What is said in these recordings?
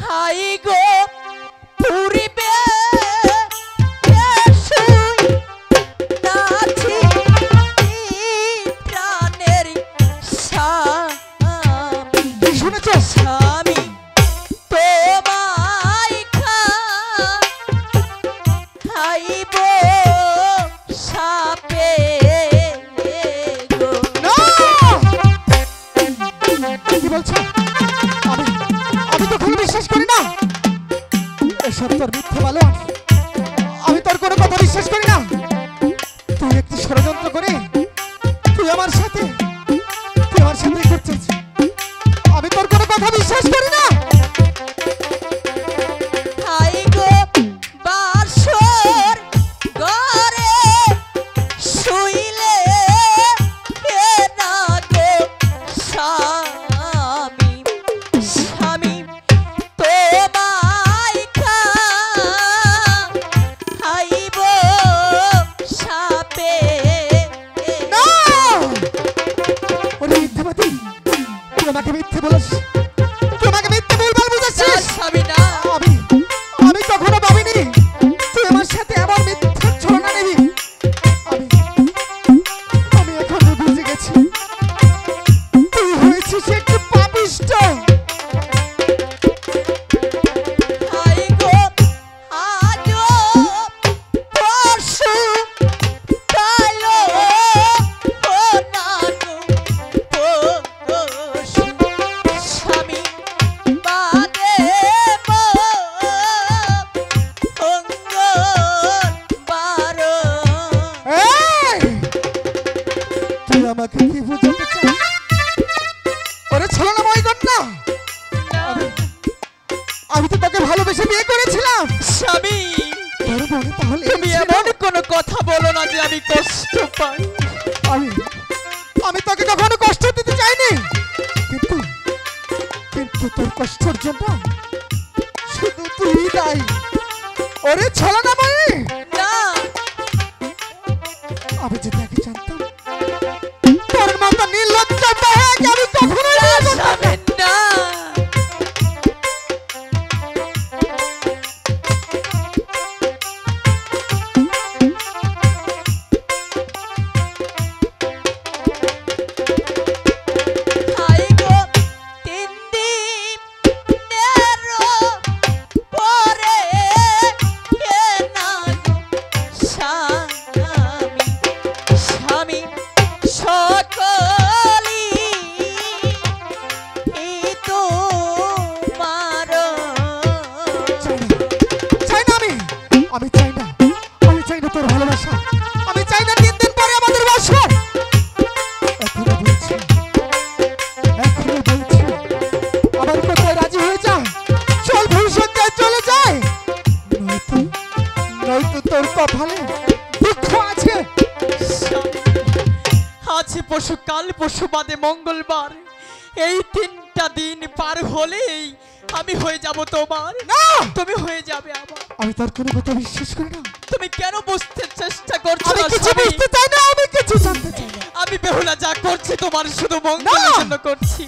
High গো পুরিবে প্রাণের স্বামী শুনেছ স্বামী তোমায় খাইব সাপে গো। কি বলছো? আমি তো কোনো বিশ্বাস করি না। এসব তোর মিথ্যে বলো। আমি তোর কোনো কথা বিশ্বাস করি না। তুই একটি ষড়যন্ত্র করে তুই আমার সাথে করছিস। আমি তোর কোনো কথা বিশ্বাস করি না। হাই গো বাসর ঘরে শুইলে কে না গো স্বামী স্বামী তোমায় খাইব সাপে। না ওরে মিথ্যাবাদী, তুই আমাকে মিথ্যে বলিস। তুই আমাকে মিথ্যে বলবার বুঝাচ্ছিস। স্বামী না আমি কখনো ভাবিনি তুই আমার সাথে এমন মিথ্যা ছলনা নিবি। আমি এখন বুঝে গেছি তুই হয়েছিস একটি পাপিষ্ঠ। হাই গো আজো পশু কালো ও নানু পশু স্বামী বাদে অঙ্গ বারো। এই! তুই আমাকে কি বুঝাতে চাস? ওরে ছলনাময় কন্যা, আমি তো তোকে ভালোবেসে বিয়ে করেছিলাম। স্বামী তোর মনে তাহলে তুমি এমন কোনো কথা বলো না যে আমি কষ্ট পাই। আমি তোকে কখনো কষ্ট দিতে চাইনি, কিন্তু তোর কষ্টের জন্য শুধু তুই দায়ী। ওরে ছলনাময়ী, না আমি যদি আগে জানতাম তোর মতো নির্লজ্জ বাহাকে আমি কখনোই বিয়ে করতাম না। স্বামী না হাই গো তিন দিনের পরে কে না গো স্বামী স্বামী সকলি তোমার। চাই না আমি চাই না তোর ভালোবাসা। আমি চাই না 3 দিন পরে আমাদের বাসর। এখনো বলছি আমার কথায় রাজি হয়ে যা। চল ভবিষ্যৎ চলে যায়, নয়তো তোর কপালে দুঃখ আছে। আছে পশু কাল পশু বাদে মঙ্গলবার, এই 3টা দিন পার হলেই আমি হয়ে যাব তোমার। না তুমি হয়ে যাবে আমার। আমি তোর কোনো কথা বিশ্বাস করি না। তুমি কেন বুঝতে চেষ্টা করছো আমি না কিছু স্বামী? বুঝতে চাই না, আমি কিছু জানতে চাই না। আমি বেহুলা যা করছি তোমার শুধু মঙ্গলের জন্য করছি।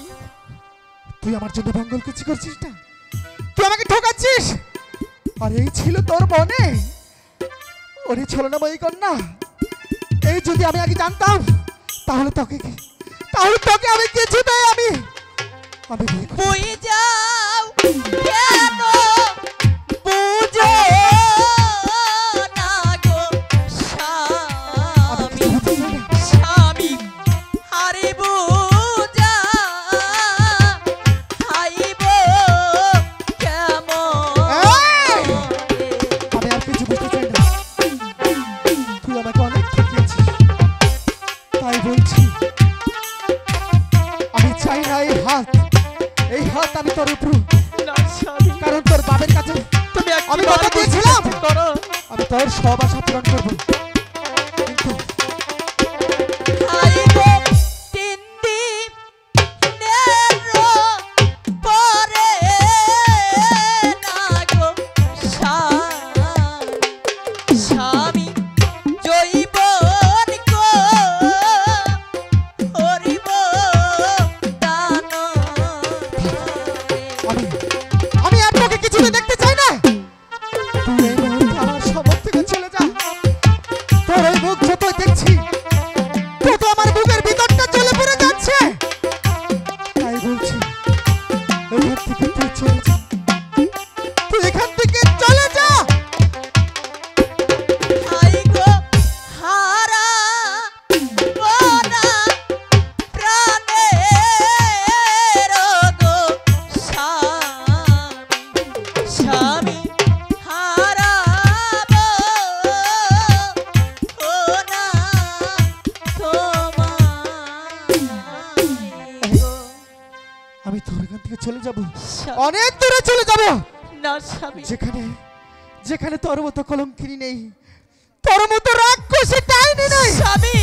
তুই আমার জন্য মঙ্গল কিছু করছিস না, তুই আমাকে ঠকাচ্ছিস। আর এই ছিল তোর মনে। ওরে ছলনাময়ী কন্যা, এই যদি আমি আগে জানতাম তাহলে তোকে আমি কিছুতেই আমি বিয়ে করতাম। বই যাও কেন বুঝো না গো স্বামী স্বামী আরে বুঝা খাইব কেমন। আমি আর কিছু বুঝতে চাই না। তুই আমাকে অনেক ঠকিয়েছিস, তাই বলছি আমি চাই না এই হাত আমি তোর উপর। না স্বামী, কারণ তোর বাবার কাছে তুমি আমি কথা দিয়েছিলাম করো আমি তোর সব আশা পূরণ করবো, কিন্তু খাইব 3 দিনের পরে না গো স্বামী জৈবন করিব দান। আমি আর তোকে অনেক দূরে চলে যাব, না স্বামী, যেখানে যেখানে তোর মতো কলঙ্কিনী নেই, তোর মতো রাক্ষসী ডাইনি নেই। স্বামী,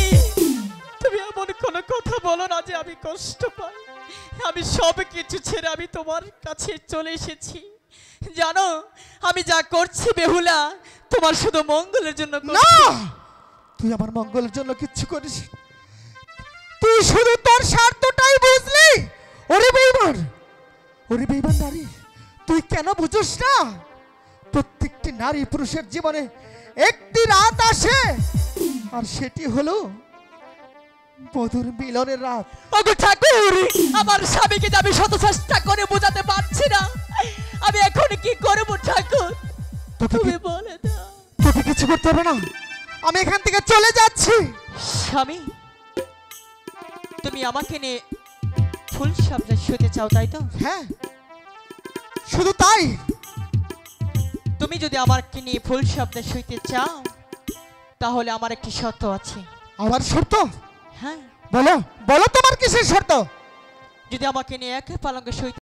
তুমি এমন কোনো কথা বলো না যে আমি কষ্ট পাই। আমি সব কিছু ছেড়ে আমি তোমার কাছে চলে এসেছি। জানো আমি যা করছি বেহুলা তোমার শুধু মঙ্গলের জন্য না, করছি। তুই আমার মঙ্গলের জন্য কিচ্ছু করিস, তুই শুধু তোর স্বার্থটাই বুঝলি। ওরে বেঈমান, ওরে বেঈমান নারী, তুই কেন বুঝিস না প্রত্যেকটি নারী পুরুষের জীবনে একটি রাত আসে, আর সেটি হলো মধুর মিলনের রাত। ওগো ঠাকুর, আমার স্বামীকে যে আমি শত চেষ্টা করে বোঝাতে পারছি না, আমি এখন কি করব ঠাকুর তুমি বলে দাও। তোকে কিছু করতে হবে না, আমি এখান থেকে চলে যাচ্ছি। স্বামী, তুমি আমাকে নিয়ে ফুল সামনে শুতে চাও তাই তো? হ্যাঁ, শুধু তাই। তুমি যদি আমাকে নিয়ে ফুল শব্দে শুইতে চাও তাহলে আমার একটি শর্ত আছে। আমার শর্ত? হ্যাঁ, বলো বলো, তোমার কিসের শর্ত? যদি আমাকে নিয়ে একা পালঙ্কে শুইতে